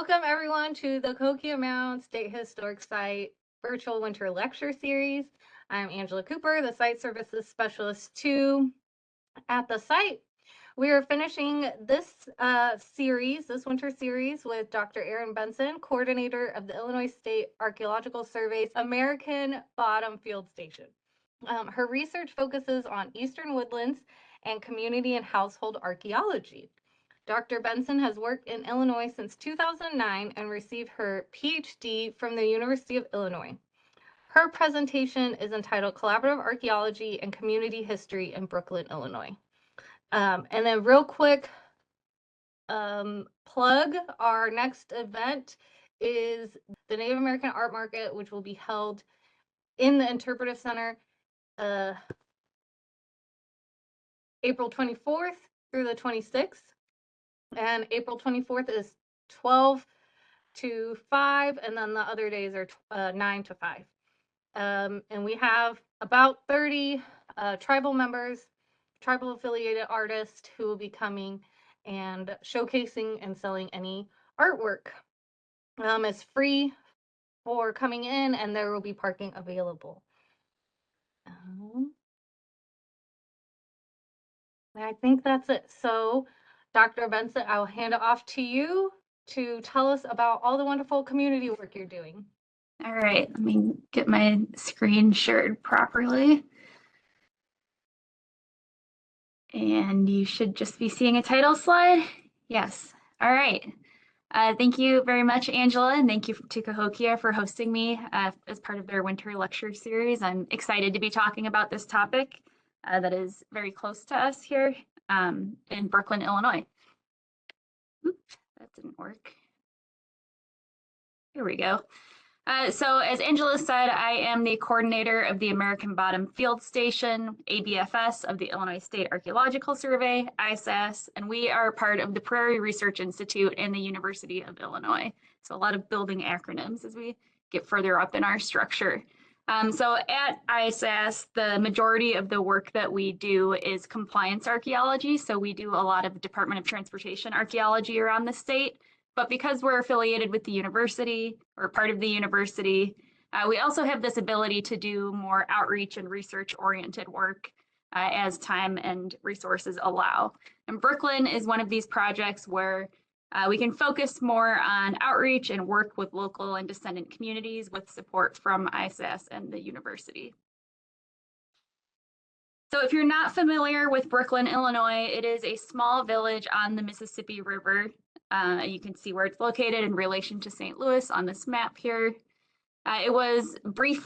Welcome everyone to the Cahokia Mounds State Historic Site Virtual Winter Lecture Series. I'm Angela Cooper, the Site Services Specialist 2 at the site. We are finishing this this winter series, with Dr. Erin Benson, coordinator of the Illinois State Archaeological Survey's American Bottom Field Station. Her research focuses on Eastern woodlands and community and household archaeology. Dr. Benson has worked in Illinois since 2009 and received her PhD from the University of Illinois. Her presentation is entitled Collaborative Archaeology and Community History in Brooklyn, Illinois. And then real quick plug, our next event is the Native American Art Market, which will be held in the Interpretive Center April 24th through the 26th. And April 24th is 12 to 5, and then the other days are 9 to 5. And we have about 30 tribal members, tribal affiliated artists who will be coming and showcasing and selling any artwork. It's free for coming in, and there will be parking available. I think that's it. So, Dr. Benson, I'll hand it off to you to tell us about all the wonderful community work you're doing. All right, let me get my screen shared properly. And you should just be seeing a title slide. Yes, all right. Thank you very much, Angela, and thank you to Cahokia for hosting me as part of their winter lecture series. I'm excited to be talking about this topic that is very close to us here in Brooklyn, Illinois. Oops, that didn't work. Here we go. So as Angela said, I am the coordinator of the American Bottom Field Station, ABFS, of the Illinois State Archaeological Survey, ISAS, and we are part of the Prairie Research Institute and the University of Illinois. So a lot of building acronyms as we get further up in our structure. So at ISAS, the majority of the work that we do is compliance archaeology. So we do a lot of Department of Transportation archaeology around the state. But because we're affiliated with the university or part of the university, we also have this ability to do more outreach and research-oriented work as time and resources allow. And Brooklyn is one of these projects where we can focus more on outreach and work with local and descendant communities with support from ISAS and the university. So if you're not familiar with Brooklyn, Illinois, it is a small village on the Mississippi River. You can see where it's located in relation to St. Louis on this map here. It was brief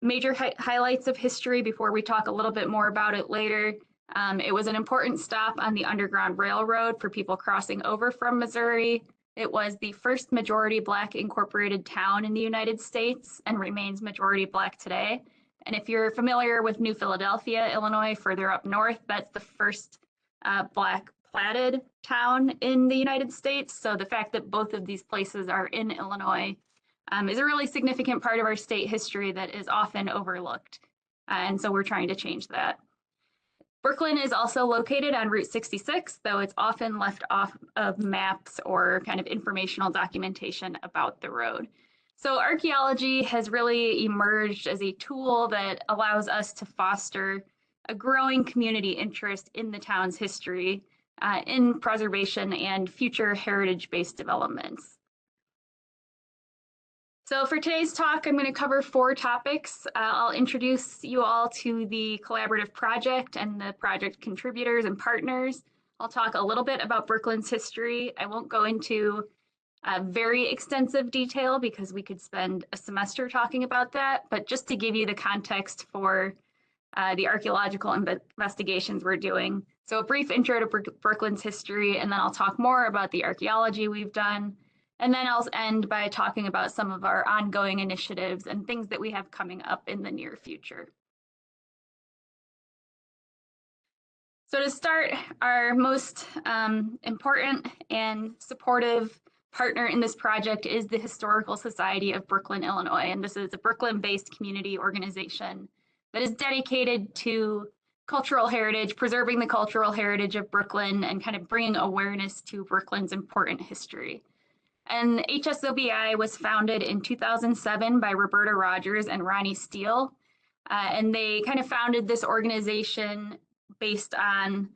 major highlights of history before we talk a little bit more about it later. It was an important stop on the Underground Railroad for people crossing over from Missouri. It was the first majority Black incorporated town in the United States and remains majority Black today. And if you're familiar with New Philadelphia, Illinois, further up north, that's the first Black platted town in the United States. So the fact that both of these places are in Illinois is a really significant part of our state history that is often overlooked. And so we're trying to change that. Brooklyn is also located on Route 66, though it's often left off of maps or kind of informational documentation about the road. So archaeology has really emerged as a tool that allows us to foster a growing community interest in the town's history, in preservation and future heritage-based developments. So for today's talk, I'm going to cover 4 topics. I'll introduce you all to the collaborative project and the project contributors and partners. I'll talk a little bit about Brooklyn's history. I won't go into very extensive detail because we could spend a semester talking about that, but just to give you the context for the archaeological investigations we're doing. So a brief intro to Brooklyn's history, and then I'll talk more about the archaeology we've done. And then I'll end by talking about some of our ongoing initiatives and things that we have coming up in the near future. So to start, our most important and supportive partner in this project is the Historical Society of Brooklyn, Illinois. And this is a Brooklyn-based community organization that is dedicated to cultural heritage, preserving the cultural heritage of Brooklyn, and kind of bringing awareness to Brooklyn's important history. And HSOBI was founded in 2007 by Roberta Rogers and Ronnie Steele. And they kind of founded this organization based on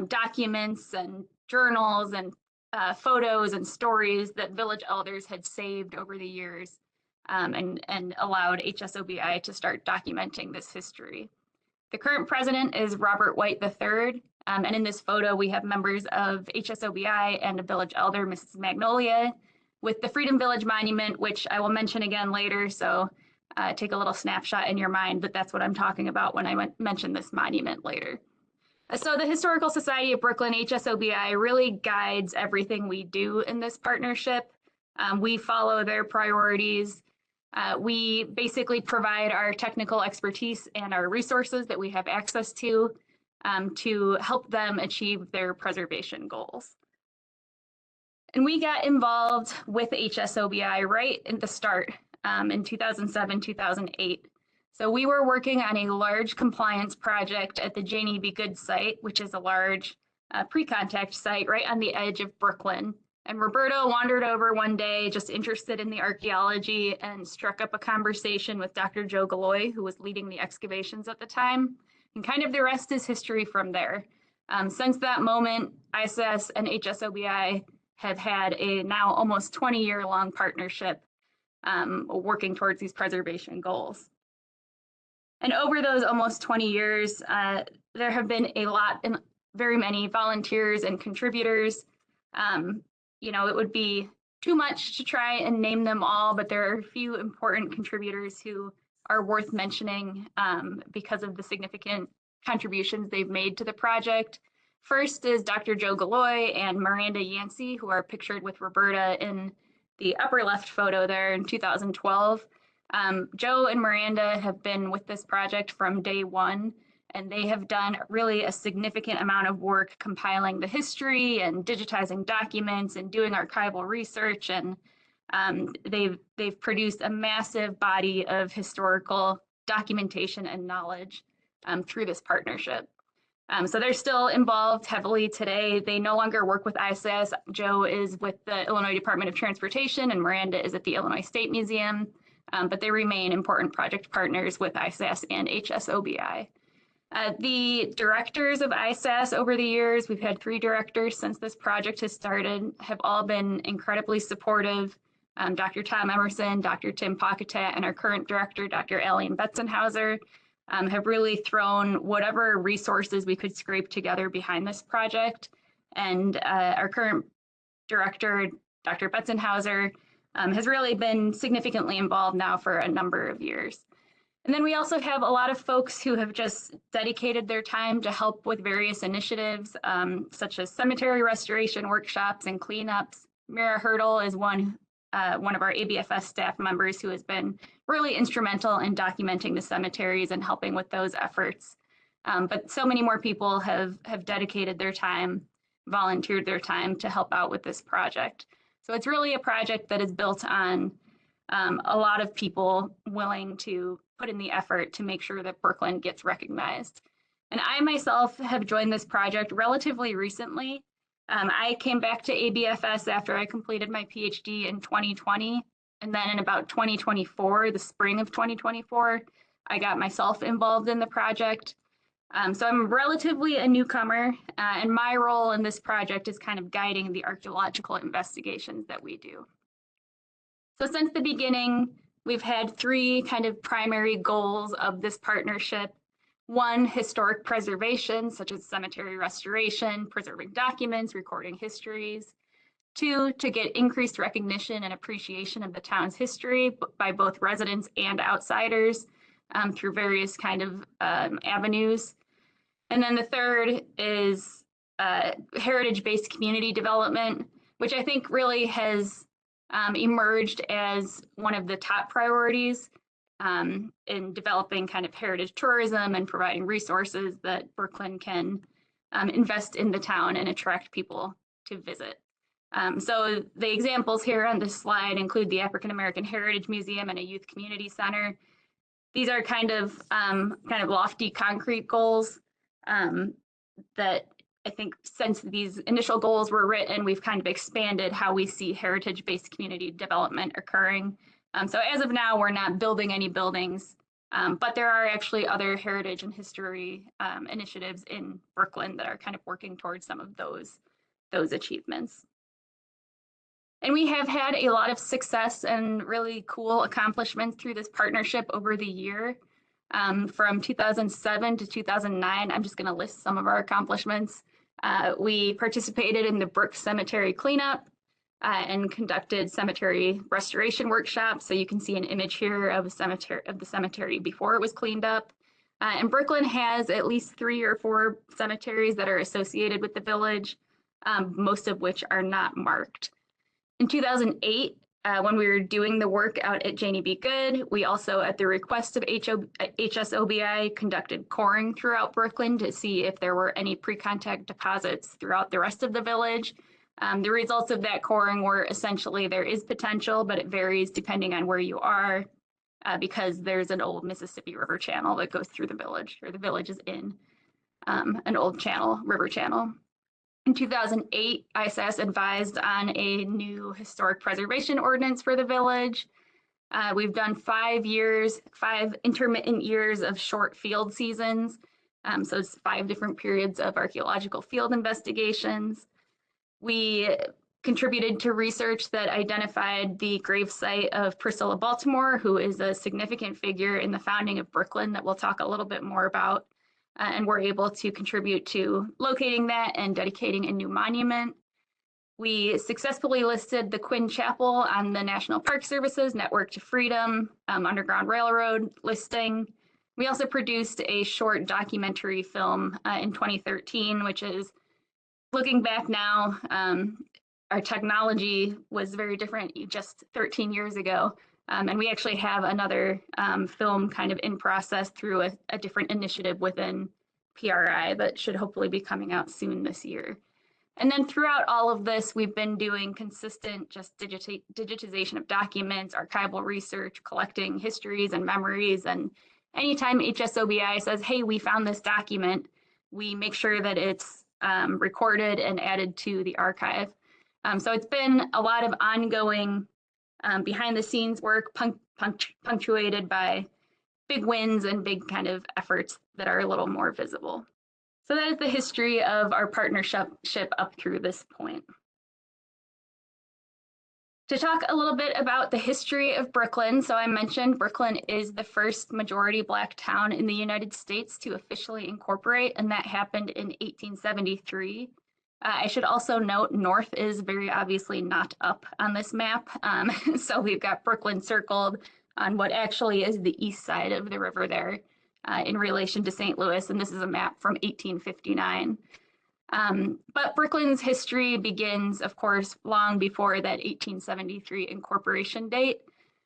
documents and journals and photos and stories that village elders had saved over the years, and allowed HSOBI to start documenting this history. The current president is Robert White III, and in this photo we have members of HSOBI and a village elder, Mrs. Magnolia, with the Freedom Village Monument, which I will mention again later, so take a little snapshot in your mind that that's what I'm talking about when I mention this monument later. So the Historical Society of Brooklyn, HSOBI, really guides everything we do in this partnership. We follow their priorities. We basically provide our technical expertise and our resources that we have access to help them achieve their preservation goals. And we got involved with HSOBI right at the start in 2007, 2008. So we were working on a large compliance project at the Janie B. Good site, which is a large pre-contact site right on the edge of Brooklyn. And Roberta wandered over one day, just interested in the archaeology, and struck up a conversation with Dr. Joe Galloy, who was leading the excavations at the time. And kind of the rest is history from there. Since that moment, ISS and HSOBI have had a now almost 20-year-long partnership working towards these preservation goals. And over those almost 20 years, there have been a lot and very many volunteers and contributors. You know, it would be too much to try and name them all, but there are a few important contributors who are worth mentioning because of the significant contributions they've made to the project. First is Dr. Joe Galloy and Miranda Yancey, who are pictured with Roberta in the upper left photo there in 2012. Joe and Miranda have been with this project from day one, and they have done really a significant amount of work compiling the history and digitizing documents and doing archival research, and they've produced a massive body of historical documentation and knowledge through this partnership. So they're still involved heavily today. They no longer work with ISS. Joe is with the Illinois Department of Transportation and Miranda is at the Illinois State Museum, but they remain important project partners with ISS and HSOBI. The directors of ISAS over the years, we've had 3 directors since this project has started, have all been incredibly supportive. Dr. Tom Emerson, Dr. Tim Pocketat, and our current director, Dr. Alien Betzenhauser, have really thrown whatever resources we could scrape together behind this project. And our current director, Dr. Betzenhauser, has really been significantly involved now for a number of years. And then we also have a lot of folks who have just dedicated their time to help with various initiatives, such as cemetery restoration workshops and cleanups. Mira Hurdle is one of our ABFS staff members who has been really instrumental in documenting the cemeteries and helping with those efforts. But so many more people have dedicated their time, volunteered their time to help out with this project. So it's really a project that is built on a lot of people willing to put in the effort to make sure that Brooklyn gets recognized. And I myself have joined this project relatively recently. I came back to ABFS after I completed my PhD in 2020. And then in about 2024, the spring of 2024, I got myself involved in the project. So I'm relatively a newcomer, and my role in this project is kind of guiding the archaeological investigations that we do. So since the beginning, we've had 3 kind of primary goals of this partnership. 1, historic preservation, such as cemetery restoration, preserving documents, recording histories. 2, to get increased recognition and appreciation of the town's history by both residents and outsiders through various kind of avenues. And then the 3rd is heritage-based community development, which I think really has emerged as one of the top priorities in developing kind of heritage tourism and providing resources that Brooklyn can invest in the town and attract people to visit. So the examples here on this slide include the African American Heritage Museum and a youth community center. These are kind of lofty concrete goals that I think since these initial goals were written, we've kind of expanded how we see heritage-based community development occurring. So as of now, we're not building any buildings, but there are actually other heritage and history initiatives in Brooklyn that are kind of working towards some of those achievements. And we have had a lot of success and really cool accomplishments through this partnership over the year. From 2007 to 2009, I'm just going to list some of our accomplishments. We participated in the Brook Cemetery cleanup and conducted cemetery restoration workshops. So you can see an image here of the cemetery before it was cleaned up. And Brooklyn has at least 3 or 4 cemeteries that are associated with the village, most of which are not marked. In 2008, when we were doing the work out at Janie B. Goode, we also, at the request of HSOBI, conducted coring throughout Brooklyn to see if there were any pre-contact deposits throughout the rest of the village. The results of that coring were essentially there is potential, but it varies depending on where you are, because there's an old Mississippi River channel that goes through the village, or the village is in an old river channel. In 2008, ISS advised on a new historic preservation ordinance for the village. We've done 5 intermittent years of short field seasons. So it's 5 different periods of archaeological field investigations. We contributed to research that identified the gravesite of Priscilla Baltimore, who is a significant figure in the founding of Brooklyn that we'll talk a little bit more about. And we're able to contribute to locating that and dedicating a new monument. We successfully listed the Quinn Chapel on the National Park Service's Network to Freedom Underground Railroad listing. We also produced a short documentary film in 2013, which is, looking back now, our technology was very different just 13 years ago. And we actually have another film kind of in process through a different initiative within PRI that should hopefully be coming out soon this year. And then throughout all of this, we've been doing consistent just digitization of documents, archival research, collecting histories and memories. And anytime HSOBI says, hey, we found this document, we make sure that it's recorded and added to the archive. So it's been a lot of ongoing behind the scenes work punctuated by big wins and big kind of efforts that are a little more visible. So that is the history of our partnership up through this point. To talk a little bit about the history of Brooklyn, so I mentioned Brooklyn is the first majority Black town in the United States to officially incorporate, and that happened in 1873. I should also note North is very obviously not up on this map. So we've got Brooklyn circled on what actually is the east side of the river there in relation to St. Louis, and this is a map from 1859. But Brooklyn's history begins, of course, long before that 1873 incorporation date.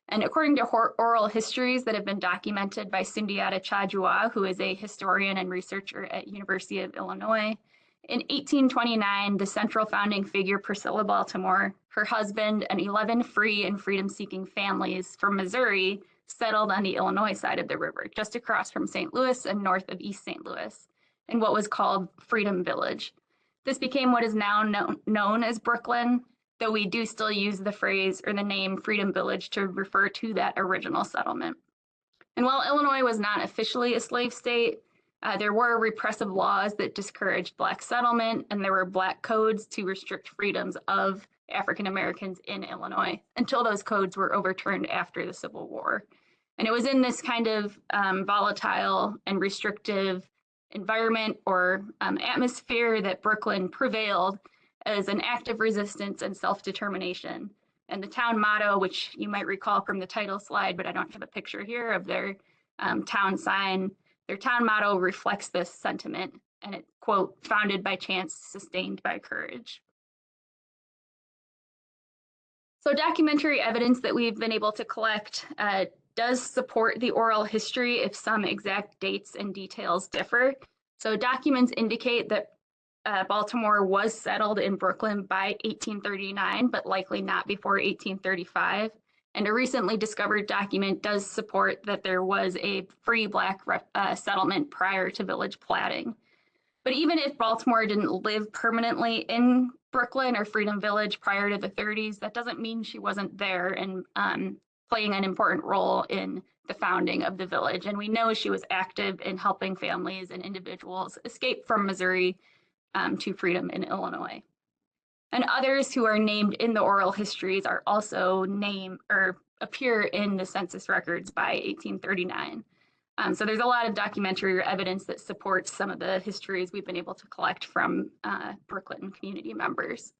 And according to oral histories that have been documented by Sundiata Chajua, who is a historian and researcher at University of Illinois, in 1829, the central founding figure, Priscilla Baltimore, her husband, and 11 free and freedom-seeking families from Missouri settled on the Illinois side of the river, just across from St. Louis and north of East St. Louis, in what was called Freedom Village. This became what is now known as Brooklyn, though we do still use the phrase or the name Freedom Village to refer to that original settlement. And while Illinois was not officially a slave state, there were repressive laws that discouraged Black settlement, and there were Black codes to restrict freedoms of African Americans in Illinois until those codes were overturned after the Civil War. And it was in this kind of volatile and restrictive environment or atmosphere that Brooklyn prevailed as an act of resistance and self-determination. And the town motto, which you might recall from the title slide, but I don't have a picture here of their town sign, their town motto reflects this sentiment, and it, quote, founded by chance, sustained by courage. So documentary evidence that we've been able to collect does support the oral history if some exact dates and details differ. So documents indicate that Baltimore was settled in Brooklyn by 1839, but likely not before 1835. And a recently discovered document does support that there was a free Black settlement prior to village platting. But even if Baltimore didn't live permanently in Brooklyn or Freedom Village prior to the 30s, that doesn't mean she wasn't there and playing an important role in the founding of the village. And we know she was active in helping families and individuals escape from Missouri to freedom in Illinois. And others who are named in the oral histories are also named or appear in the census records by 1839. So there's a lot of documentary evidence that supports some of the histories we've been able to collect from Brooklyn community members.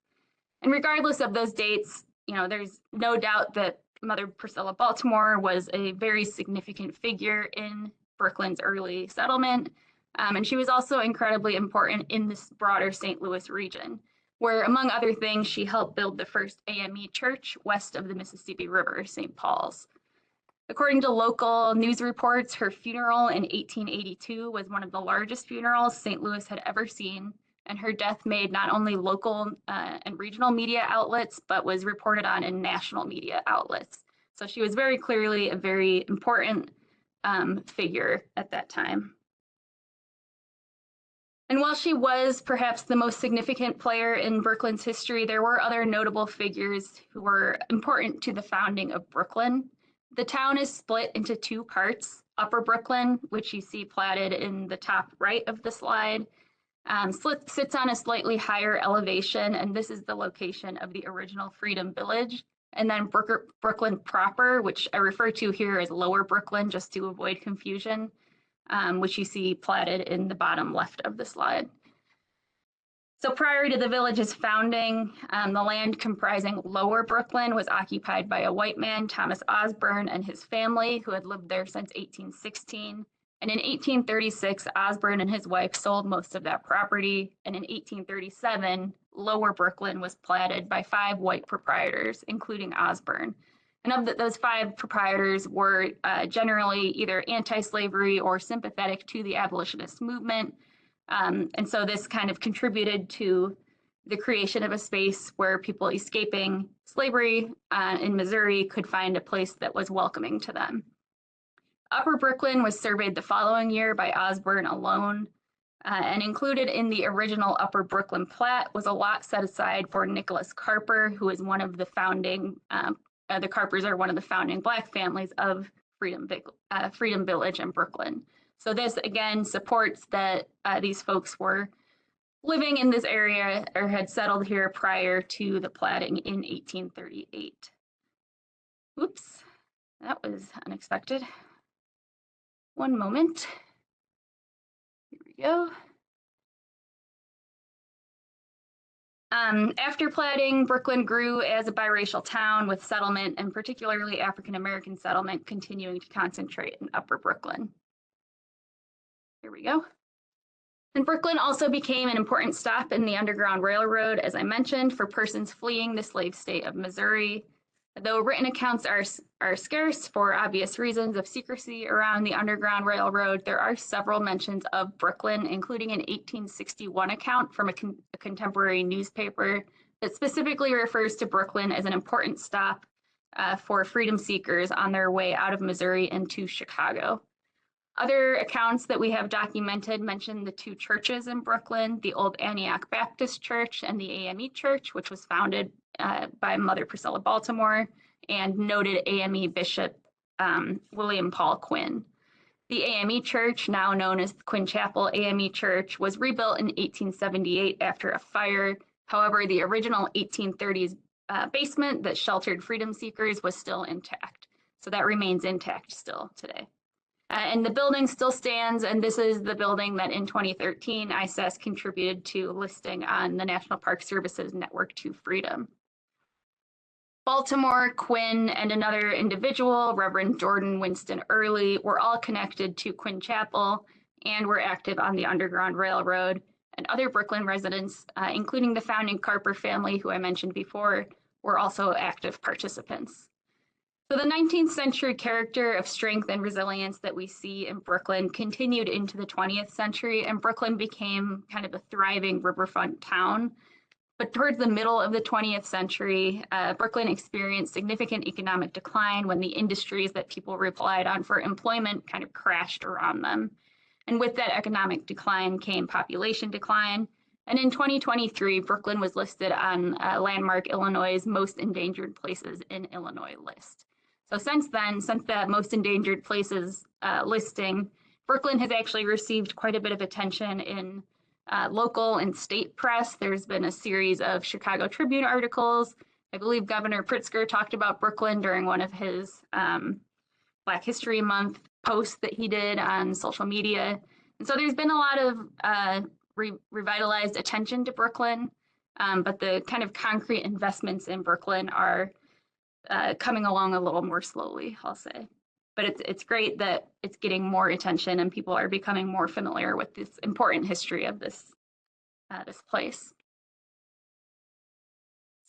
And regardless of those dates, you know, there's no doubt that Mother Priscilla Baltimore was a very significant figure in Brooklyn's early settlement. And she was also incredibly important in this broader St. Louis region, where, among other things, she helped build the first AME church west of the Mississippi River, St. Paul's. According to local news reports, her funeral in 1882 was one of the largest funerals St. Louis had ever seen, and her death made not only local and regional media outlets, but was reported on in national media outlets. So she was very clearly a very important figure at that time. And while she was perhaps the most significant player in Brooklyn's history, there were other notable figures who were important to the founding of Brooklyn. The town is split into two parts. Upper Brooklyn, which you see platted in the top right of the slide, sits on a slightly higher elevation, and this is the location of the original Freedom Village. And then Brooklyn proper, which I refer to here as Lower Brooklyn, just to avoid confusion, which you see platted in the bottom left of the slide. So prior to the village's founding, the land comprising Lower Brooklyn was occupied by a white man, Thomas Osborne, and his family, who had lived there since 1816. And in 1836, Osborne and his wife sold most of that property. And in 1837, Lower Brooklyn was platted by 5 white proprietors, including Osborne. And of those 5 proprietors were generally either anti-slavery or sympathetic to the abolitionist movement. And so this kind of contributed to the creation of a space where people escaping slavery in Missouri could find a place that was welcoming to them. Upper Brooklyn was surveyed the following year by Osborne alone, and included in the original Upper Brooklyn plat was a lot set aside for Nicholas Carper, who is one of the founding, the Carpers are one of the founding Black families of Freedom Village in Brooklyn. So this again supports that these folks were living in this area or had settled here prior to the platting in 1838. Oops, that was unexpected. One moment. Here we go. After platting, Brooklyn grew as a biracial town with settlement, and particularly African-American settlement, continuing to concentrate in Upper Brooklyn. Here we go. And Brooklyn also became an important stop in the Underground Railroad, as I mentioned, for persons fleeing the slave state of Missouri. Though written accounts are scarce for obvious reasons of secrecy around the Underground Railroad, there are several mentions of Brooklyn, including an 1861 account from a contemporary newspaper that specifically refers to Brooklyn as an important stop for freedom seekers on their way out of Missouri into Chicago. Other accounts that we have documented mention the 2 churches in Brooklyn, the Old Antioch Baptist Church and the AME Church, which was founded by Mother Priscilla Baltimore and noted AME Bishop William Paul Quinn. The AME Church, now known as Quinn Chapel AME Church, was rebuilt in 1878 after a fire. However, the original 1830s basement that sheltered freedom seekers was still intact. So that remains intact still today. And the building still stands, and this is the building that in 2013 ISAS contributed to listing on the National Park Service's Network to Freedom. Baltimore, Quinn, and another individual, Reverend Jordan Winston Early, were all connected to Quinn Chapel and were active on the Underground Railroad. And other Brooklyn residents, including the founding Carper family, who I mentioned before, were also active participants. So the 19th century character of strength and resilience that we see in Brooklyn continued into the 20th century, and Brooklyn became kind of a thriving riverfront town. But towards the middle of the 20th century, Brooklyn experienced significant economic decline when the industries that people relied on for employment kind of crashed around them. And with that economic decline came population decline. And in 2023, Brooklyn was listed on Landmark Illinois' Most Endangered Places in Illinois list. So since then, since that Most Endangered Places listing, Brooklyn has actually received quite a bit of attention in local and state press. There's been a series of Chicago Tribune articles. I believe Governor Pritzker talked about Brooklyn during one of his Black History Month posts that he did on social media. And so there's been a lot of revitalized attention to Brooklyn, but the kind of concrete investments in Brooklyn are coming along a little more slowly, I'll say. But it's great that it's getting more attention and people are becoming more familiar with this important history of this place.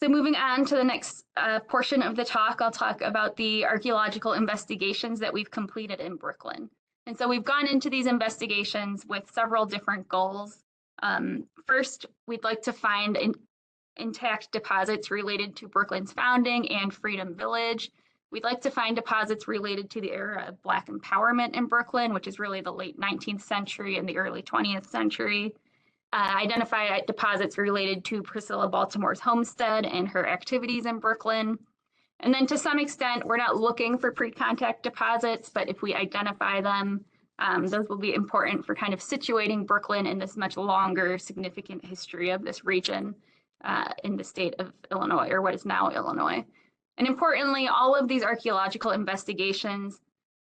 So moving on to the next portion of the talk, I'll talk about the archaeological investigations that we've completed in Brooklyn. And so we've gone into these investigations with several different goals. First, we'd like to find intact deposits related to Brooklyn's founding and Freedom Village. We'd like to find deposits related to the era of Black empowerment in Brooklyn, which is really the late 19th century and the early 20th century. Identify deposits related to Priscilla Baltimore's homestead and her activities in Brooklyn. And then to some extent, we're not looking for pre-contact deposits, but if we identify them, those will be important for kind of situating Brooklyn in this much longer, significant history of this region in the state of Illinois, or what is now Illinois. And importantly, all of these archaeological investigations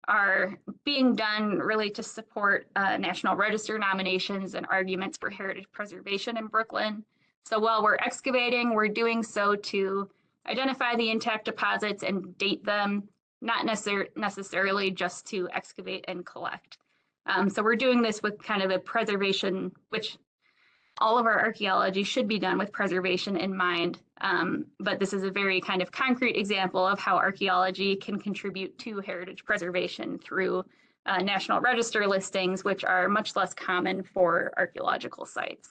are being done really to support National Register nominations and arguments for heritage preservation in Brooklyn. So while we're excavating, we're doing so to identify the intact deposits and date them, not necessarily just to excavate and collect. So we're doing this with kind of a preservation, which all of our archaeology should be done with preservation in mind, but this is a very kind of concrete example of how archaeology can contribute to heritage preservation through National Register listings, which are much less common for archaeological sites.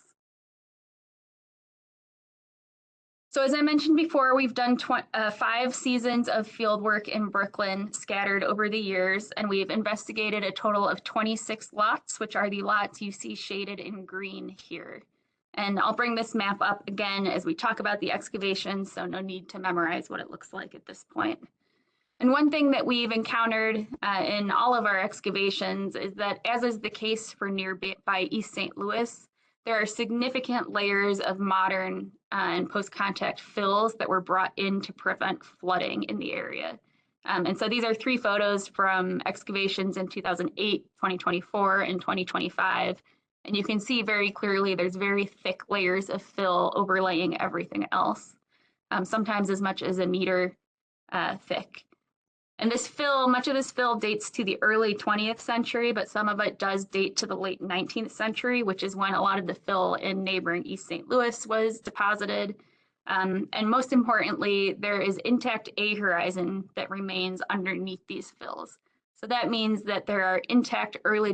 So as I mentioned before, we've done 5 seasons of fieldwork in Brooklyn scattered over the years, and we've investigated a total of 26 lots, which are the lots you see shaded in green here. And I'll bring this map up again as we talk about the excavations, so no need to memorize what it looks like at this point. And one thing that we've encountered in all of our excavations is that, as is the case for nearby East St. Louis, there are significant layers of modern and post-contact fills that were brought in to prevent flooding in the area. And so these are 3 photos from excavations in 2008, 2024, and 2025. And you can see very clearly there's very thick layers of fill overlaying everything else, sometimes as much as 1 meter thick. And this fill, much of this fill dates to the early 20th century, but some of it does date to the late 19th century, which is when a lot of the fill in neighboring East St. Louis was deposited. And most importantly, there is intact A horizon that remains underneath these fills. So that means that there are intact early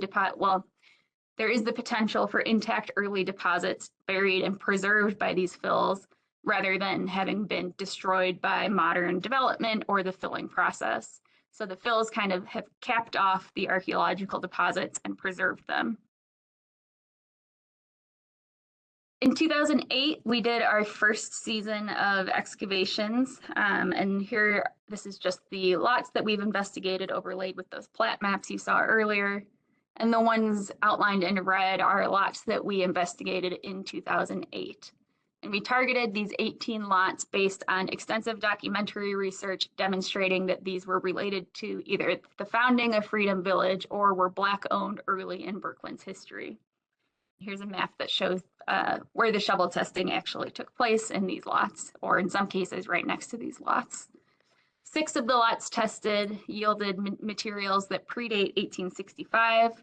there is the potential for intact early deposits buried and preserved by these fills, rather than having been destroyed by modern development or the filling process. So the fills kind of have capped off the archaeological deposits and preserved them. In 2008, we did our first season of excavations, and here, this is just the lots that we've investigated overlaid with those plat maps you saw earlier. And the ones outlined in red are lots that we investigated in 2008. And we targeted these 18 lots based on extensive documentary research demonstrating that these were related to either the founding of Freedom Village or were Black owned early in Brooklyn's history. Here's a map that shows where the shovel testing actually took place in these lots, or in some cases right next to these lots. 6 of the lots tested yielded materials that predate 1865,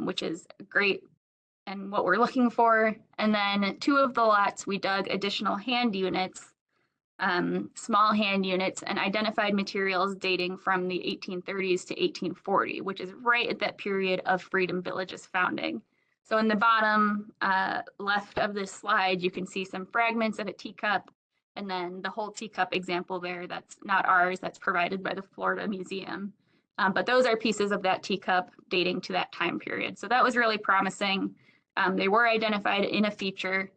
which is great and what we're looking for. And then 2 of the lots, we dug additional hand units, small hand units, and identified materials dating from the 1830s to 1840, which is right at that period of Freedom Village's founding. So in the bottom left of this slide, you can see some fragments of a teacup, and then the whole teacup example there, that's not ours, that's provided by the Florida Museum. But those are pieces of that teacup dating to that time period. So that was really promising. They were identified in a feature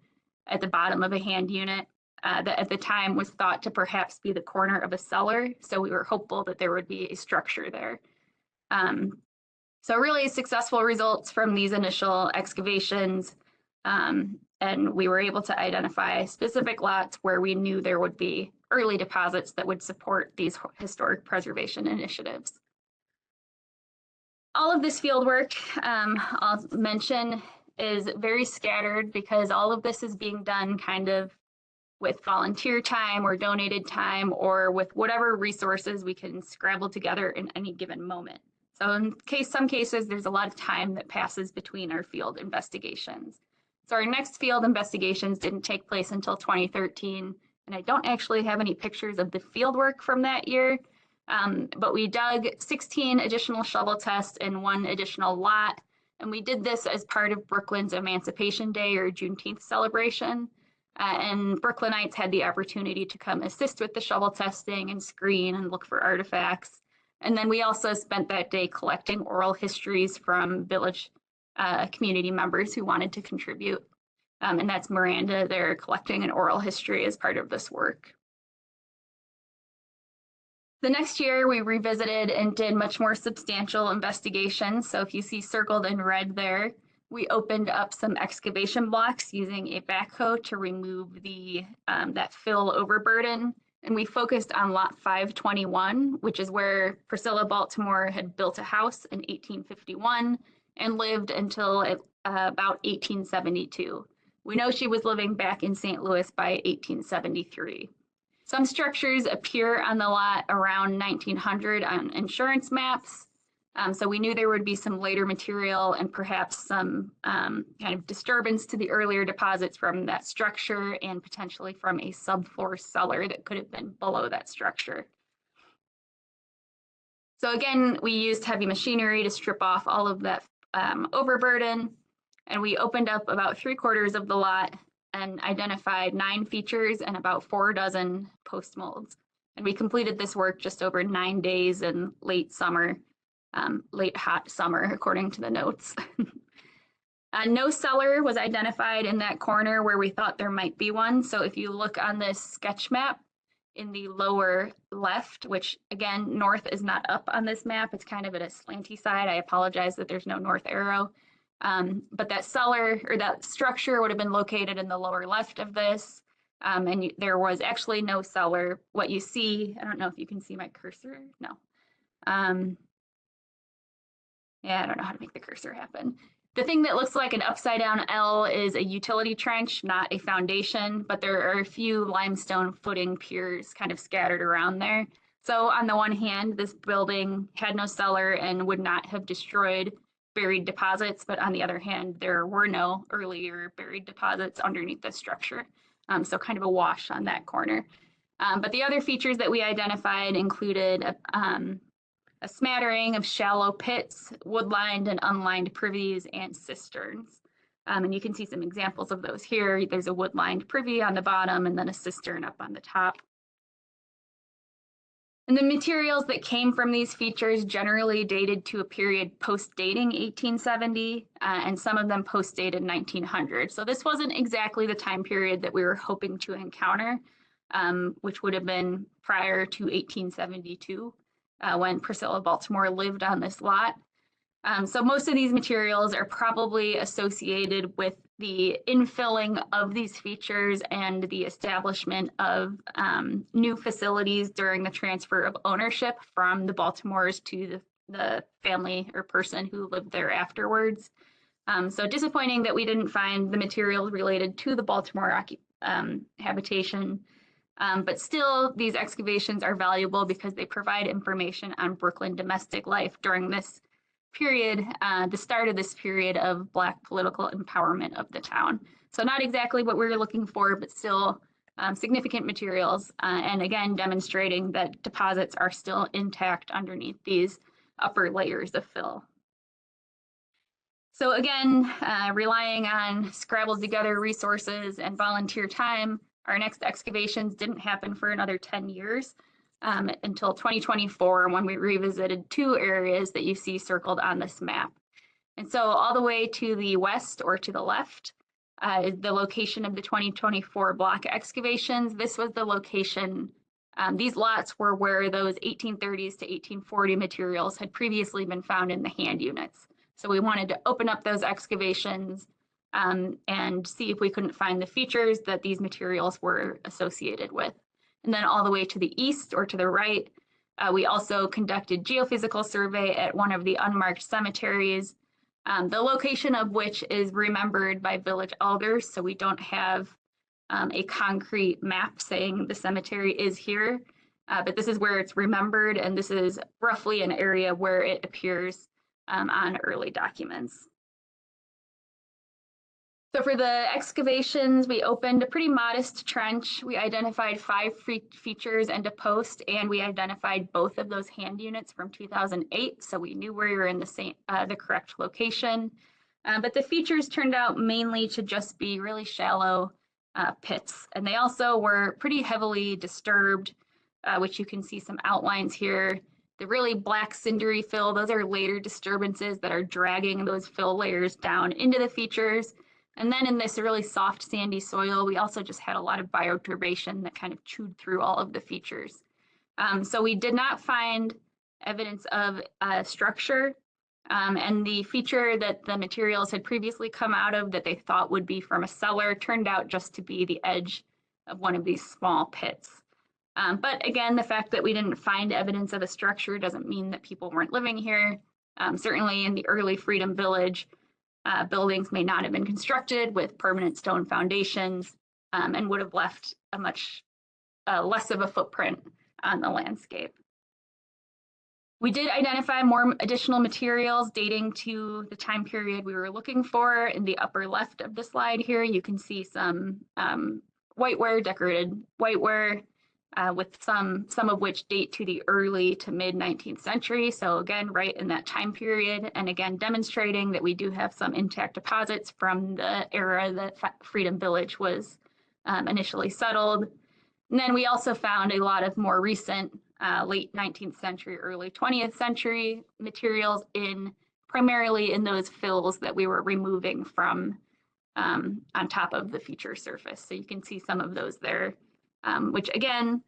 at the bottom of a hand unit that at the time was thought to perhaps be the corner of a cellar. So we were hopeful that there would be a structure there. So really successful results from these initial excavations. And we were able to identify specific lots where we knew there would be early deposits that would support these historic preservation initiatives. All of this field work, I'll mention, is very scattered because all of this is being done kind of with volunteer time or donated time or with whatever resources we can scrabble together in any given moment. So in some cases, there's a lot of time that passes between our field investigations. So our next field investigations didn't take place until 2013, and I don't actually have any pictures of the field work from that year, but we dug 16 additional shovel tests and 1 additional lot, and we did this as part of Brooklyn's Emancipation Day or Juneteenth celebration. And Brooklynites had the opportunity to come assist with the shovel testing and screen and look for artifacts. And then we also spent that day collecting oral histories from village community members who wanted to contribute. And that's Miranda. They're collecting an oral history as part of this work. The next year, we revisited and did much more substantial investigations. So if you see circled in red there, we opened up some excavation blocks using a backhoe to remove the that fill overburden. And we focused on lot 521, which is where Priscilla Baltimore had built a house in 1851 and lived until about 1872. We know she was living back in St. Louis by 1873. Some structures appear on the lot around 1900 on insurance maps. So we knew there would be some later material and perhaps some kind of disturbance to the earlier deposits from that structure and potentially from a subfloor cellar that could have been below that structure. So again, we used heavy machinery to strip off all of that overburden, and we opened up about 3/4 of the lot and identified 9 features and about 4 dozen post molds. And we completed this work just over 9 days in late summer. Late hot summer, according to the notes. No cellar was identified in that corner where we thought there might be one. So if you look on this sketch map in the lower left, which again, north is not up on this map, it's kind of at a slanty side. I apologize that there's no north arrow. But that cellar or that structure would have been located in the lower left of this. And there was actually no cellar. What you see, I don't know if you can see my cursor. No. Yeah, I don't know how to make the cursor happen. The thing that looks like an upside down L is a utility trench, not a foundation, but there are a few limestone footing piers kind of scattered around there. So on the one hand, this building had no cellar and would not have destroyed buried deposits, but on the other hand, there were no earlier buried deposits underneath the structure. So kind of a wash on that corner. But the other features that we identified included a smattering of shallow pits, wood-lined and unlined privies, and cisterns. And you can see some examples of those here. There's a wood-lined privy on the bottom and then a cistern up on the top. And the materials that came from these features generally dated to a period post-dating 1870, and some of them post-dated 1900. So this wasn't exactly the time period that we were hoping to encounter, which would have been prior to 1872. When Priscilla Baltimore lived on this lot. So most of these materials are probably associated with the infilling of these features and the establishment of new facilities during the transfer of ownership from the Baltimores to the family or person who lived there afterwards. So disappointing that we didn't find the materials related to the Baltimore habitation. But still, these excavations are valuable because they provide information on Brooklyn domestic life during this period, the start of this period of Black political empowerment of the town. So not exactly what we were looking for, but still significant materials, and again, demonstrating that deposits are still intact underneath these upper layers of fill. So again, relying on scrabbled together resources and volunteer time, our next excavations didn't happen for another 10 years. until 2024, when we revisited 2 areas that you see circled on this map. And so all the way to the west or to the left is the location of the 2024 block excavations. This was the location, these lots were where those 1830s to 1840 materials had previously been found in the hand units. So we wanted to open up those excavations and see if we couldn't find the features that these materials were associated with. And then all the way to the east or to the right, we also conducted geophysical survey at one of the unmarked cemeteries, the location of which is remembered by village elders, so we don't have a concrete map saying the cemetery is here, but this is where it's remembered, and this is roughly an area where it appears on early documents. So for the excavations, we opened a pretty modest trench. We identified 5 features and a post, and we identified both of those hand units from 2008, so we knew we were in the correct location. But the features turned out mainly to just be really shallow pits, and they also were pretty heavily disturbed, which you can see some outlines here. The really black cindery fill, those are later disturbances that are dragging those fill layers down into the features. And then in this really soft sandy soil, we also just had a lot of bioturbation that kind of chewed through all of the features. So we did not find evidence of structure, and the feature that the materials had previously come out of that they thought would be from a cellar turned out just to be the edge of one of these small pits. But again, the fact that we didn't find evidence of a structure doesn't mean that people weren't living here. Certainly in the early Freedom Village, buildings may not have been constructed with permanent stone foundations and would have left a much less of a footprint on the landscape. We did identify more additional materials dating to the time period we were looking for. In the upper left of the slide here, you can see some whiteware, decorated whiteware, with some of which date to the early to mid 19th century. So again, right in that time period, and again, demonstrating that we do have some intact deposits from the era that Freedom Village was initially settled. And then we also found a lot of more recent late 19th century, early 20th century materials primarily in those fills that we were removing from on top of the feature surface. So you can see some of those there. Which again,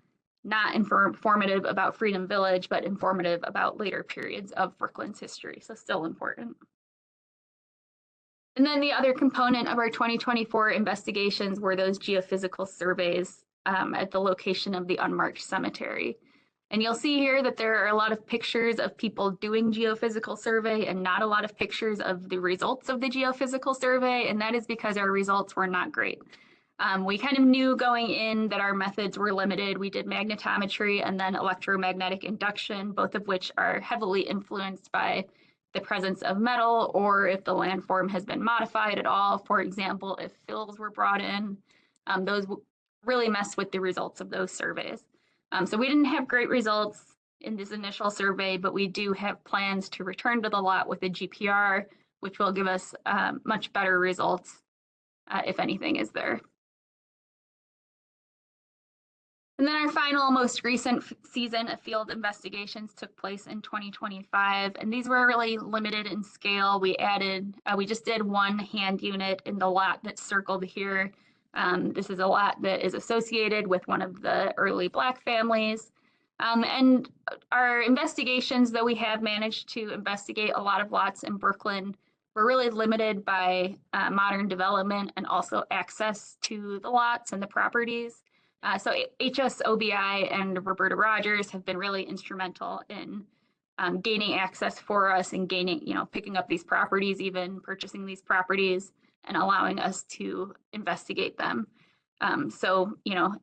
not informative about Freedom Village, but informative about later periods of Brooklyn's history, so still important. And then the other component of our 2024 investigations were those geophysical surveys at the location of the unmarked cemetery. And you'll see here that there are a lot of pictures of people doing geophysical survey and not a lot of pictures of the results of the geophysical survey, and that is because our results were not great. We kind of knew going in that our methods were limited. We did magnetometry and then electromagnetic induction, both of which are heavily influenced by the presence of metal or if the landform has been modified at all. For example, if fills were brought in, those really messed with the results of those surveys. So we didn't have great results in this initial survey, but we do have plans to return to the lot with a GPR, which will give us much better results if anything is there. And then our final, most recent season of field investigations took place in 2025, and these were really limited in scale. We just did one hand unit in the lot that's circled here. This is a lot that is associated with one of the early Black families. And our investigations, though we have managed to investigate a lot of lots in Brooklyn, were really limited by modern development and also access to the lots and the properties. So HSOBI and Roberta Rogers have been really instrumental in gaining access for us and picking up these properties, even purchasing these properties and allowing us to investigate them. So,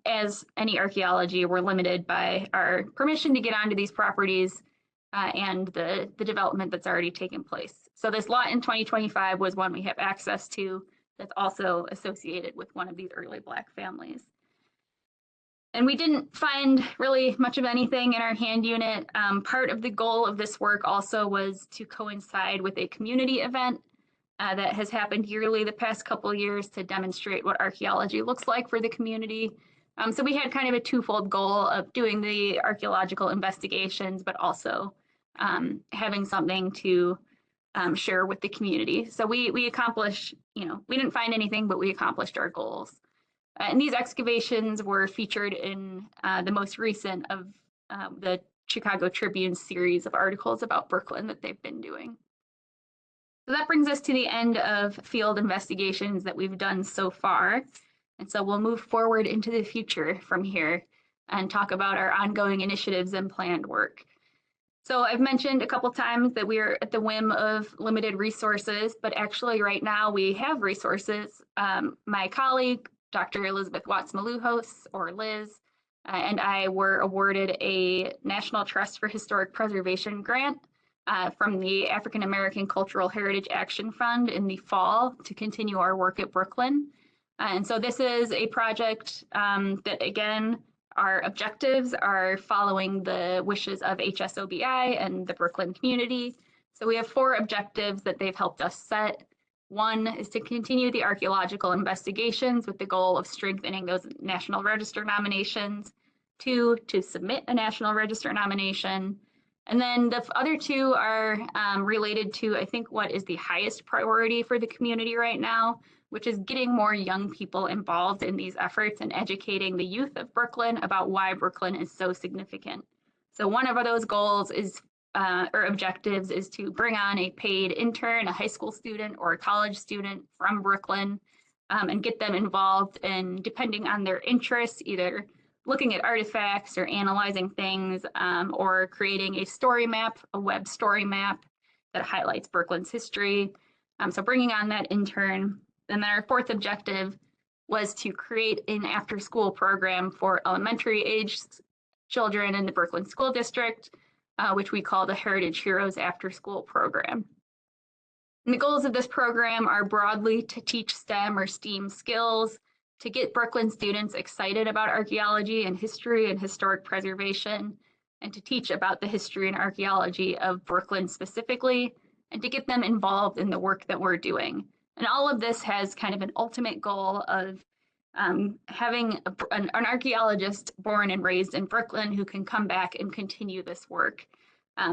as any archaeology, we're limited by our permission to get onto these properties and the development that's already taken place. So this lot in 2025 was one we have access to that's also associated with one of these early Black families. And we didn't find really much of anything in our hand unit. Part of the goal of this work also was to coincide with a community event that has happened yearly the past couple of years to demonstrate what archaeology looks like for the community. So we had kind of a twofold goal of doing the archaeological investigations, but also having something to share with the community. So we accomplished, we didn't find anything, but we accomplished our goals. And these excavations were featured in the most recent of the Chicago Tribune series of articles about Brooklyn that they've been doing. So that brings us to the end of field investigations that we've done so far. And so we'll move forward into the future from here and talk about our ongoing initiatives and planned work. So I've mentioned a couple times that we are at the whim of limited resources, but actually right now we have resources. My colleague, Dr. Elizabeth Watts-Maluhos, or Liz, and I were awarded a National Trust for Historic Preservation grant from the African American Cultural Heritage Action Fund in the fall to continue our work at Brooklyn. And so this is a project that, again, our objectives are following the wishes of HSOBI and the Brooklyn community. So we have 4 objectives that they've helped us set. 1 is to continue the archaeological investigations with the goal of strengthening those National Register nominations. 2, to submit a National Register nomination. And then the other 2 are related to, I think, what is the highest priority for the community right now, which is getting more young people involved in these efforts and educating the youth of Brooklyn about why Brooklyn is so significant. So one of those goals is, or objectives, is to bring on a paid intern, a high school student or a college student from Brooklyn, and get them involved in, depending on their interests, either looking at artifacts or analyzing things, or creating a story map, a web story map that highlights Brooklyn's history. So bringing on that intern. And then our 4th objective was to create an after-school program for elementary age children in the Brooklyn School District, which we call the Heritage Heroes After School Program. And the goals of this program are broadly to teach STEM or STEAM skills, to get Brooklyn students excited about archaeology and history and historic preservation, and to teach about the history and archaeology of Brooklyn specifically, and to get them involved in the work that we're doing. And all of this has kind of an ultimate goal of having an archaeologist born and raised in Brooklyn who can come back and continue this work.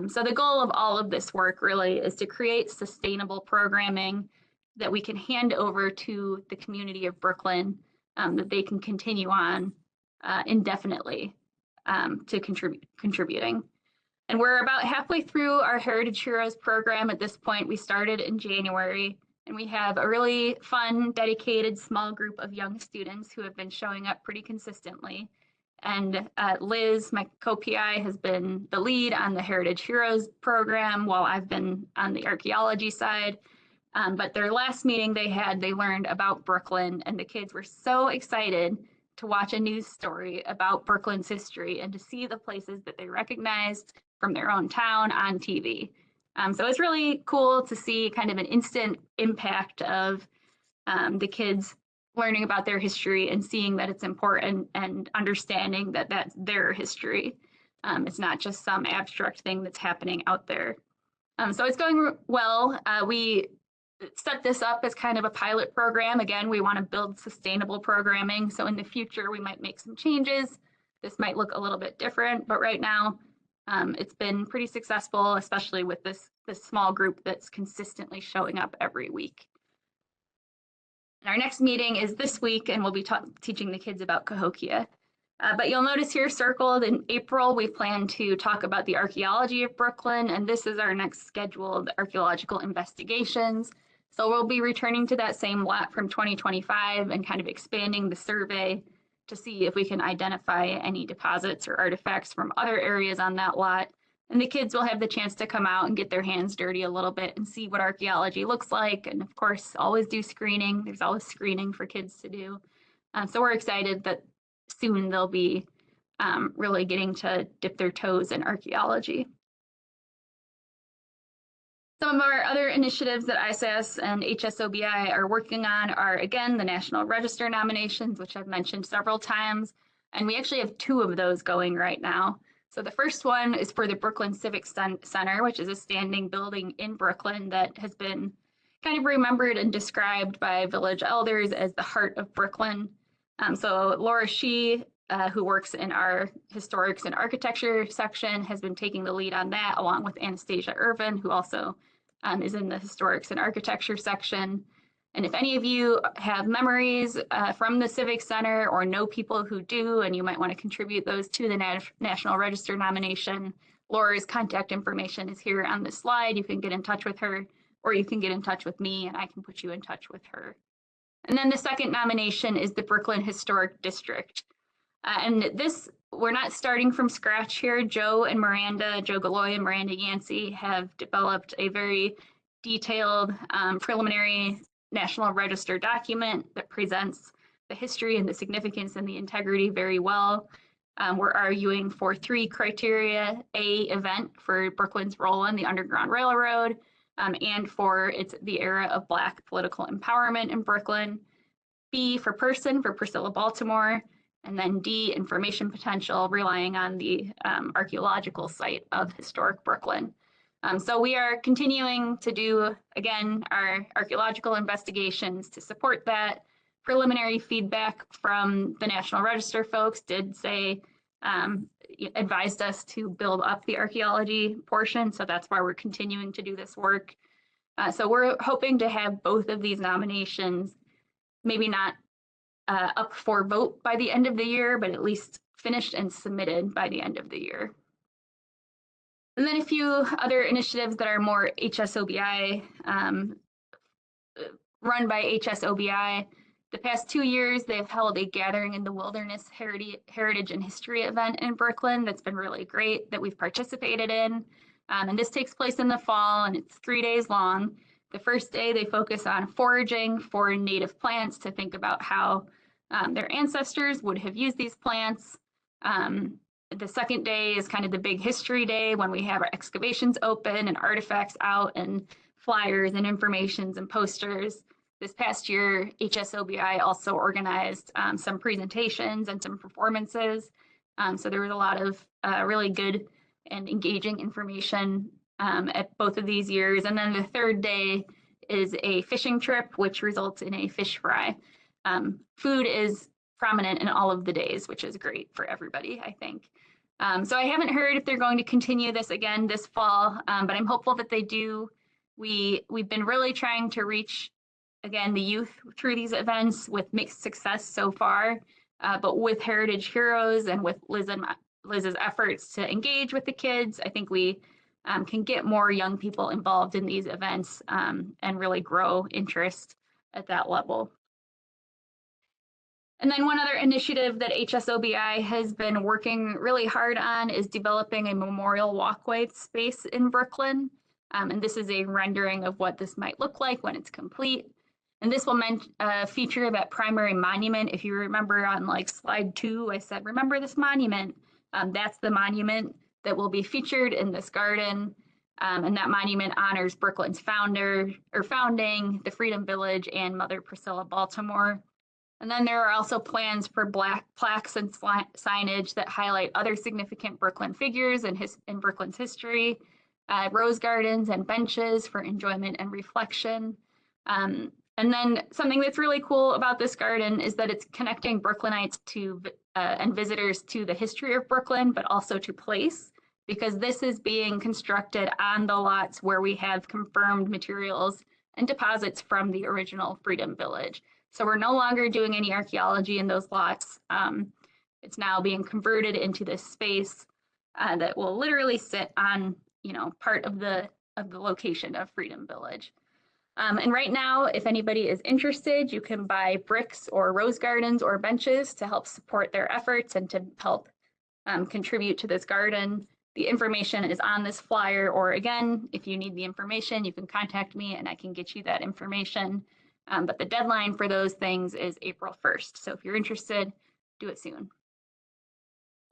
So the goal of all of this work really is to create sustainable programming that we can hand over to the community of Brooklyn, that they can continue on indefinitely to contributing. And we're about halfway through our Heritage Heroes program at this point. We started in January. And we have a really fun, dedicated small group of young students who have been showing up pretty consistently. And Liz, my co-PI, has been the lead on the Heritage Heroes program while I've been on the archaeology side. But their last meeting they learned about Brooklyn, and the kids were so excited to watch a news story about Brooklyn's history and to see the places that they recognized from their own town on TV. So it's really cool to see kind of an instant impact of the kids learning about their history and seeing that it's important and understanding that that's their history. It's not just some abstract thing that's happening out there. So it's going well. We set this up as kind of a pilot program. Again, we want to build sustainable programming. So in the future, we might make some changes. This might look a little bit different, but right now, it's been pretty successful, especially with this small group that's consistently showing up every week. And our next meeting is this week, and we'll be teaching the kids about Cahokia. But you'll notice here circled in April, we plan to talk about the archaeology of Brooklyn, and this is our next scheduled archaeological investigations. So we'll be returning to that same lot from 2025 and kind of expanding the survey to see if we can identify any deposits or artifacts from other areas on that lot. And the kids will have the chance to come out and get their hands dirty a little bit and see what archaeology looks like. And of course, always do screening. There's always screening for kids to do. So we're excited that soon they'll be really getting to dip their toes in archaeology. Some of our other initiatives that ISAS and HSOBI are working on are, again, the National Register nominations, which I've mentioned several times. And we actually have 2 of those going right now. So the first one is for the Brooklyn Civic Center, which is a standing building in Brooklyn that has been kind of remembered and described by village elders as the heart of Brooklyn. So Laura Shee who works in our historics and architecture section, has been taking the lead on that, along with Anastasia Irvin, who also is in the historics and architecture section. And if any of you have memories from the Civic Center or know people who do, and you might want to contribute those to the National Register nomination, Laura's contact information is here on this slide. You can get in touch with her, or you can get in touch with me and I can put you in touch with her. And then the second nomination is the Brooklyn Historic District. And this, we're not starting from scratch here. Joe Galoy and Miranda Yancey have developed a very detailed preliminary National Register document that presents the history and the significance and the integrity very well. We're arguing for 3 criteria: A, event for Brooklyn's role in the Underground Railroad, and for the era of Black political empowerment in Brooklyn; B, for person, for Priscilla Baltimore; and then D, information potential, relying on the archaeological site of historic Brooklyn. So we are continuing to do, again, our archaeological investigations to support that. Preliminary feedback from the National Register folks did say, advised us to build up the archaeology portion, so that's why we're continuing to do this work. So we're hoping to have both of these nominations, maybe not up for vote by the end of the year, but at least finished and submitted by the end of the year. And then a few other initiatives that are more HSOBI, run by HSOBI. The past 2 years, they've held a Gathering in the Wilderness Heritage and History event in Brooklyn that's been really great, that we've participated in. And this takes place in the fall, and it's 3 days long. The first day, they focus on foraging for native plants to think about how their ancestors would have used these plants. The second day is kind of the big history day, when we have our excavations open and artifacts out and flyers and informations and posters. This past year, HSOBI also organized some presentations and some performances. So there was a lot of really good and engaging information at both of these years. And then the third day is a fishing trip, which results in a fish fry. Food is prominent in all of the days, which is great for everybody, I think. So I haven't heard if they're going to continue this again this fall, but I'm hopeful that they do. We've been really trying to reach, again, the youth through these events with mixed success so far, but with Heritage Heroes and with Liz's efforts to engage with the kids, I think we can get more young people involved in these events and really grow interest at that level. And then one other initiative that HSOBI has been working really hard on is developing a memorial walkway space in Brooklyn. And this is a rendering of what this might look like when it's complete. And this will feature that primary monument. If you remember on like slide 2, I said, remember this monument. That's the monument that will be featured in this garden. And that monument honors Brooklyn's founding, the Freedom Village, and Mother Priscilla Baltimore. And then there are also plans for black plaques and signage that highlight other significant Brooklyn figures in Brooklyn's history, rose gardens and benches for enjoyment and reflection. And then something that's really cool about this garden is that it's connecting Brooklynites to and visitors to the history of Brooklyn, but also to place, because this is being constructed on the lots where we have confirmed materials and deposits from the original Freedom Village. So we're no longer doing any archaeology in those lots. It's now being converted into this space that will literally sit on, part of the location of Freedom Village. And right now, if anybody is interested, you can buy bricks or rose gardens or benches to help support their efforts and to help contribute to this garden. The information is on this flyer, or again, if you need the information, you can contact me and I can get you that information. But the deadline for those things is April 1st. So if you're interested, do it soon.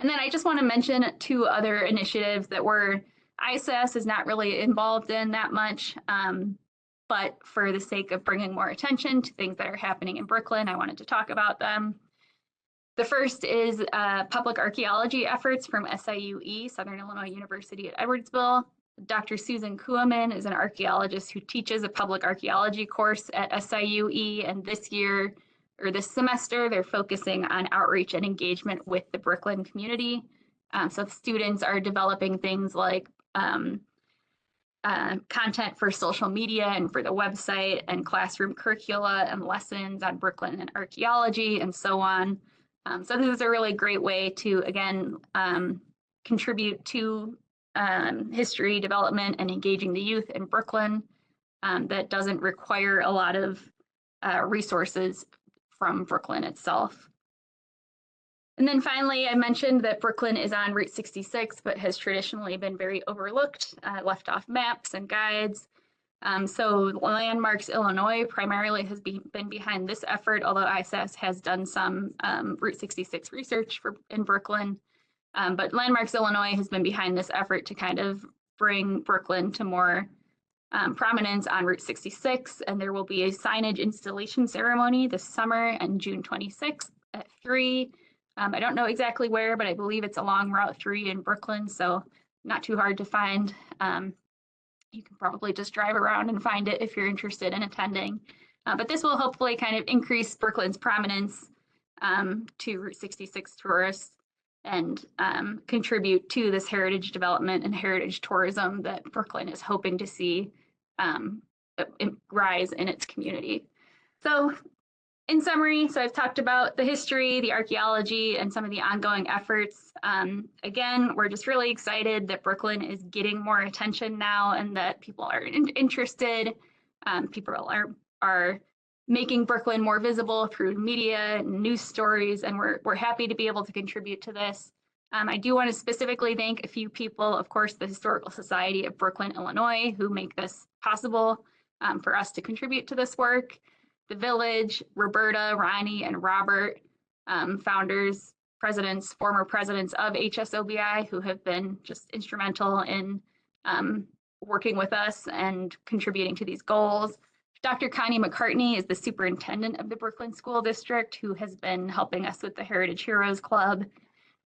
And then I just want to mention 2 other initiatives that ISAS is not really involved in that much. But for the sake of bringing more attention to things that are happening in Brooklyn, I wanted to talk about them. The first is public archaeology efforts from SIUE, Southern Illinois University at Edwardsville. Dr. Susan Kuhlman is an archaeologist who teaches a public archaeology course at SIUE, and this year or this semester, they're focusing on outreach and engagement with the Brooklyn community. So students are developing things like content for social media and for the website, and classroom curricula and lessons on Brooklyn and archaeology and so on. So this is a really great way to, again, contribute to history development and engaging the youth in Brooklyn that doesn't require a lot of resources from Brooklyn itself. And then finally, I mentioned that Brooklyn is on Route 66, but has traditionally been very overlooked, left off maps and guides. So Landmarks Illinois primarily has been behind this effort, although ISAS has done some Route 66 research in Brooklyn. But Landmarks Illinois has been behind this effort to kind of bring Brooklyn to more prominence on Route 66, and there will be a signage installation ceremony this summer on June 26th at 3. I don't know exactly where, but I believe it's along Route 3 in Brooklyn, so not too hard to find. You can probably just drive around and find it if you're interested in attending. But this will hopefully kind of increase Brooklyn's prominence to Route 66 tourists and contribute to this heritage development and heritage tourism that Brooklyn is hoping to see rise in its community. So in summary, so I've talked about the history, the archaeology, and some of the ongoing efforts. Again, we're just really excited that Brooklyn is getting more attention now and that people are interested. People are making Brooklyn more visible through media and news stories, and we're happy to be able to contribute to this. I do want to specifically thank a few people, of course, the Historical Society of Brooklyn, Illinois, who make this possible for us to contribute to this work. The Village, Roberta, Ronnie, and Robert, founders, presidents, former presidents of HSOBI, who have been just instrumental in working with us and contributing to these goals. Dr. Connie McCartney is the superintendent of the Brooklyn School District, who has been helping us with the Heritage Heroes Club.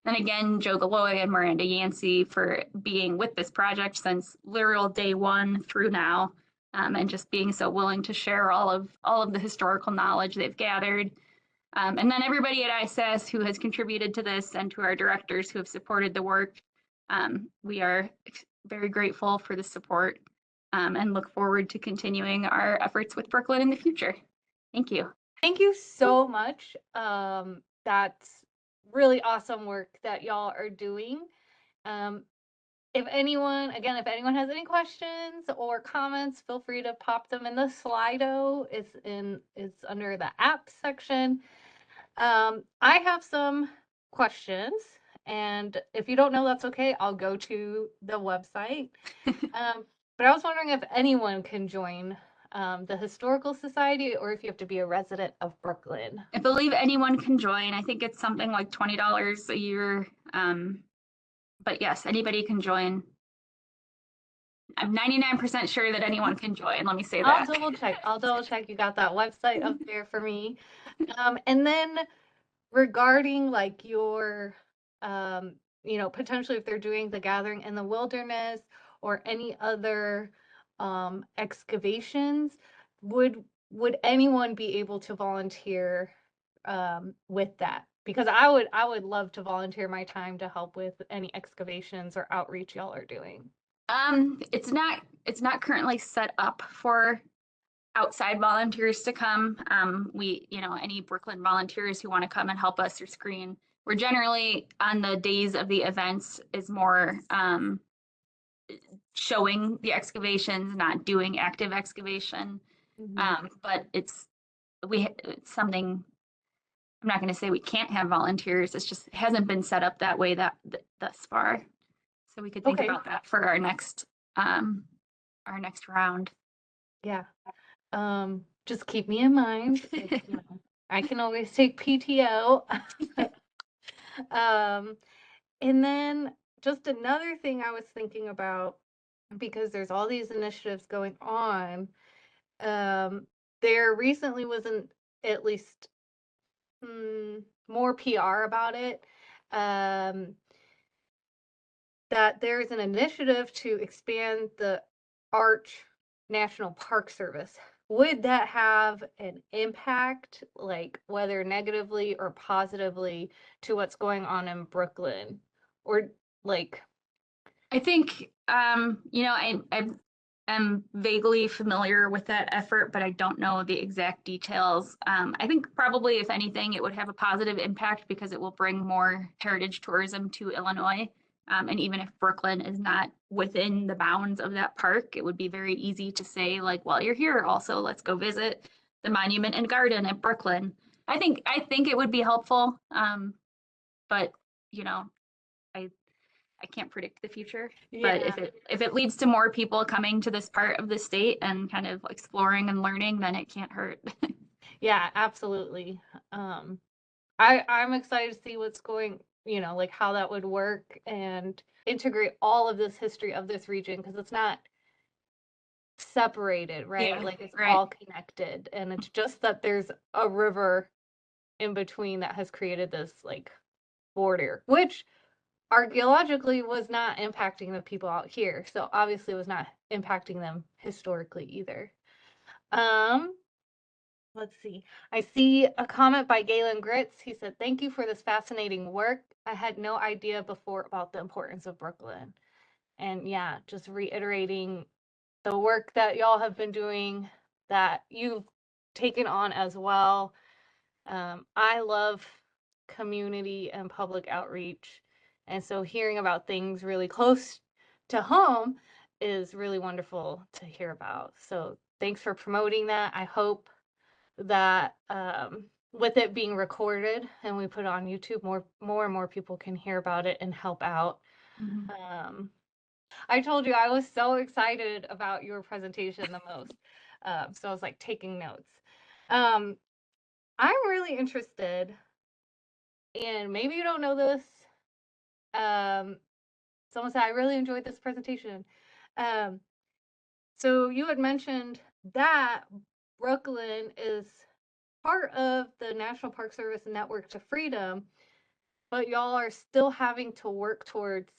And again, Joe Galoy and Miranda Yancey for being with this project since literal day one through now. And just being so willing to share all of the historical knowledge they've gathered. And then everybody at ISAS who has contributed to this, and to our directors who have supported the work. We are very grateful for the support and look forward to continuing our efforts with Brooklyn in the future. Thank you. Thank you so much. That's really awesome work that y'all are doing. If anyone has any questions or comments, feel free to pop them in the Slido. It's under the app section. I have some questions, and if you don't know, that's okay. I'll go to the website. But I was wondering if anyone can join the Historical Society, or if you have to be a resident of Brooklyn. I believe anyone can join. I think it's something like $20 a year. But yes, anybody can join. I'm 99% sure that anyone can join. Let me say that. I'll double check. You got that website up there for me. And then regarding like your, potentially if they're doing the gathering in the wilderness or any other excavations, would anyone be able to volunteer with that? Because I would love to volunteer my time to help with any excavations or outreach y'all are doing. It's not currently set up for outside volunteers to come. Any Brooklyn volunteers who want to come and help us or screen. We're generally on the days of the events is more showing the excavations, not doing active excavation. But it's something. I'm not going to say we can't have volunteers. It's just, it hasn't been set up that way thus far. So we could think about that for our next round. Yeah. Just keep me in mind. I can always take PTO. And then just another thing I was thinking about, because there's all these initiatives going on, there recently was at least more PR about it, that there's an initiative to expand the Arch National Park Service, would that have an impact, like whether negatively or positively, to what's going on in Brooklyn? Or like, I think, I am vaguely familiar with that effort, but I don't know the exact details. I think probably, if anything, it would have a positive impact because it will bring more heritage tourism to Illinois. And even if Brooklyn is not within the bounds of that park, it would be very easy to say, like, well, you're here, also, let's go visit the monument and garden at Brooklyn. I think it would be helpful, but you know, I I can't predict the future, but yeah, if it leads to more people coming to this part of the state and kind of exploring and learning, then it can't hurt. yeah, absolutely. Um, I'm excited to see what's going, like how that would work and integrate all of this history of this region because it's not separated, right? Yeah, Like it's right. all connected. And it's just that there's a river in between that has created this like border, which archaeologically was not impacting the people out here. So obviously was not impacting them historically either. Um, let's see. I see a comment by Galen Gritz. He said, "Thank you for this fascinating work. I had no idea before about the importance of Brooklyn." And yeah, just reiterating the work that y'all have been doing that you've taken on as well. I love community and public outreach. And so hearing about things really close to home is really wonderful to hear about. So thanks for promoting that. I hope that with it being recorded and we put it on YouTube, more and more people can hear about it and help out. Mhm. Um, I told you I was so excited about your presentation the most. So I was like taking notes. Um, I'm really interested, and maybe you don't know this. Um, someone said I really enjoyed this presentation. Um, so you had mentioned that Brooklyn is part of the National Park Service Network to Freedom, but y'all are still having to work towards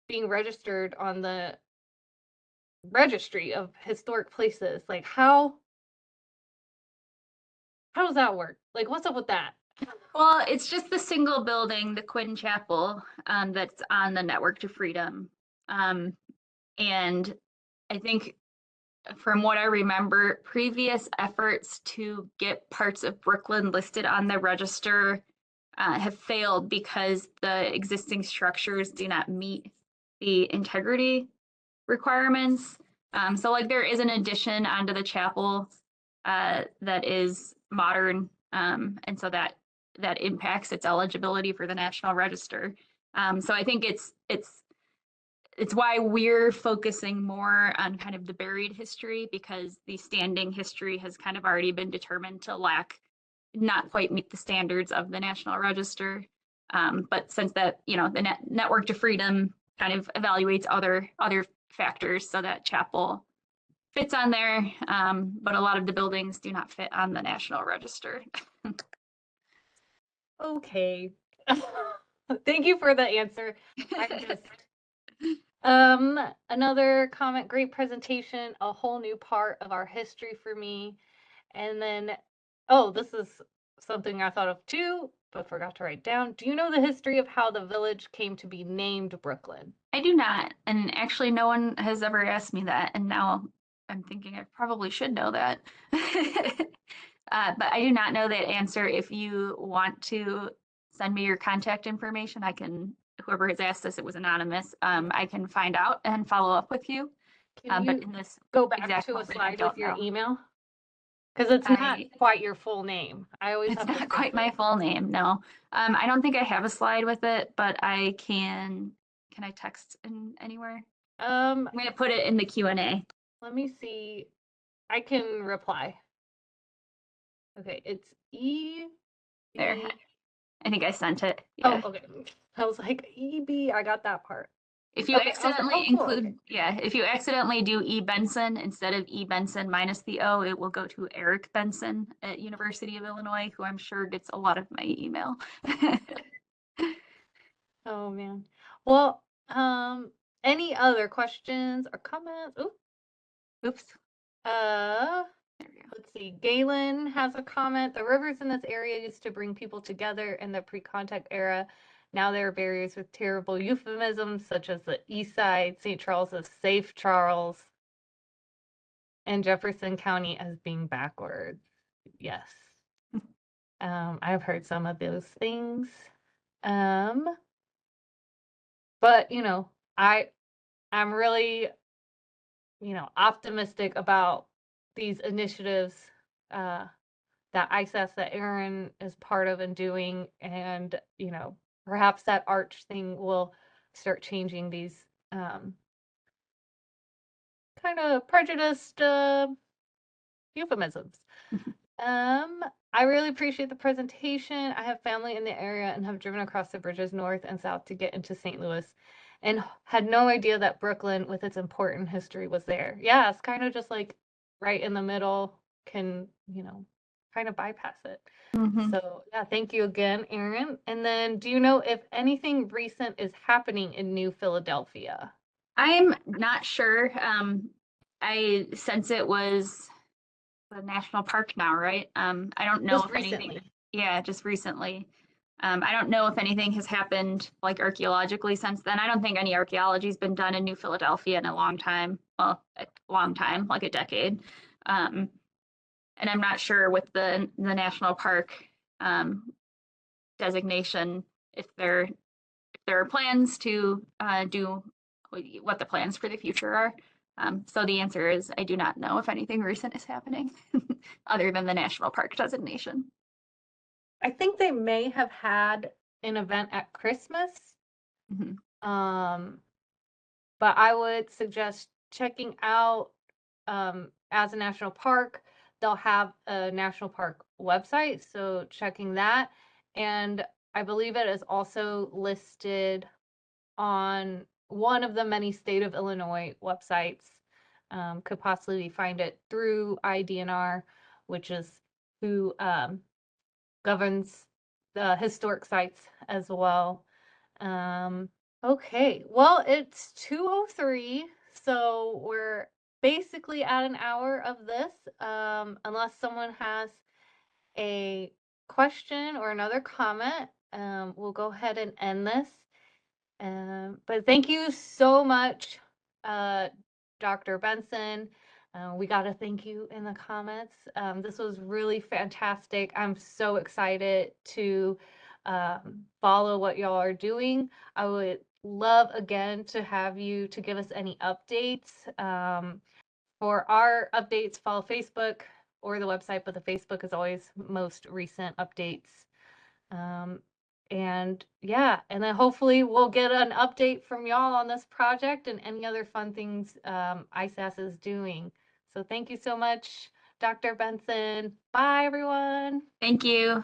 being registered on the registry of historic places. Like how does that work? Like what's up with that? Well, it's just the single building, the Quinn Chapel, that's on the Network to Freedom. Um, and I think from what I remember, previous efforts to get parts of Brooklyn listed on the register have failed because the existing structures do not meet the integrity requirements. So like there is an addition onto the chapel that is modern, and so that impacts its eligibility for the National Register. So I think it's why we're focusing more on kind of the buried history, because the standing history has kind of already been determined to not quite meet the standards of the National Register. But since that, the Network to Freedom kind of evaluates other factors, so that chapel fits on there, but a lot of the buildings do not fit on the National Register. Okay. Thank you for the answer. I just another comment, great presentation, a whole new part of our history for me. And then oh, this is something I thought of too, but forgot to write down. Do you know the history of how the village came to be named Brooklyn? I do not, and actually, no one has ever asked me that, and now I'm thinking I probably should know that. But I do not know that answer. If you want to send me your contact information, whoever has asked this, it was anonymous. I can find out and follow up with you. Can But you in this go back exact to a moment, I slide with don't your know. email? Because it's not I quite your full name. I always It's have to not fix quite my it. full name, no. I don't think I have a slide with it, but I can I text in anywhere? Um, I'm gonna put it in the Q&A. let me see. I can reply. Okay, it's E There. B. I think I sent it. Oh, Yeah. okay. I was like EB. I got that part. If you Okay, I was like, accidentally oh, cool. Okay. if you accidentally do E Benson instead of E Benson minus the O, it will go to Eric Benson at University of Illinois, who I'm sure gets a lot of my email. Oh man. Well, any other questions or comments? Ooh, Oops. There we go. Let's see. Galen has a comment. The rivers in this area used to bring people together in the pre-contact era. Now there are barriers with terrible euphemisms such as the East Side, St. Charles as Safe Charles, and Jefferson County as being backwards. Yes. I've heard some of those things. But I'm really, optimistic about these initiatives that ISAS that Erin is part of and doing, and perhaps that arch thing will start changing these kind of prejudiced euphemisms. I really appreciate the presentation. I have family in the area and have driven across the bridges north and south to get into St. Louis and had no idea that Brooklyn, with its important history, was there. Yeah, it's kind of just like right in the middle, can, kind of bypass it. So yeah, thank you again, Erin. And then do you know if anything recent is happening in New Philadelphia? I'm not sure. I sense it was the national park now, right? I don't know Just if anything, recently. yeah, just recently. I don't know if anything has happened like archaeologically since then. I don't think any archaeology's been done in New Philadelphia in a long time. Well, a long time, like a decade. And I'm not sure with the national park designation if there are plans to do what the plans for the future are. So the answer is I do not know if anything recent is happening other than the national park designation. I think they may have had an event at Christmas. Mhm. But I would suggest checking out as a national park. They'll have a national park website, so checking that. And I believe it is also listed on one of the many state of Illinois websites. Could possibly find it through IDNR, which is who governs the historic sites as well. Okay, well, it's 2:03, so we're basically at an hour of this. Unless someone has a question or another comment, we'll go ahead and end this. But thank you so much, Dr. Benson. We got to thank you in the comments. This was really fantastic. I'm so excited to follow what y'all are doing. I would love again to have you to give us any updates. For our updates, follow Facebook or the website, but the Facebook is always most recent updates. And yeah, and then hopefully we'll get an update from y'all on this project and any other fun things ISAS is doing. So thank you so much, Dr. Benson. Bye, everyone. Thank you.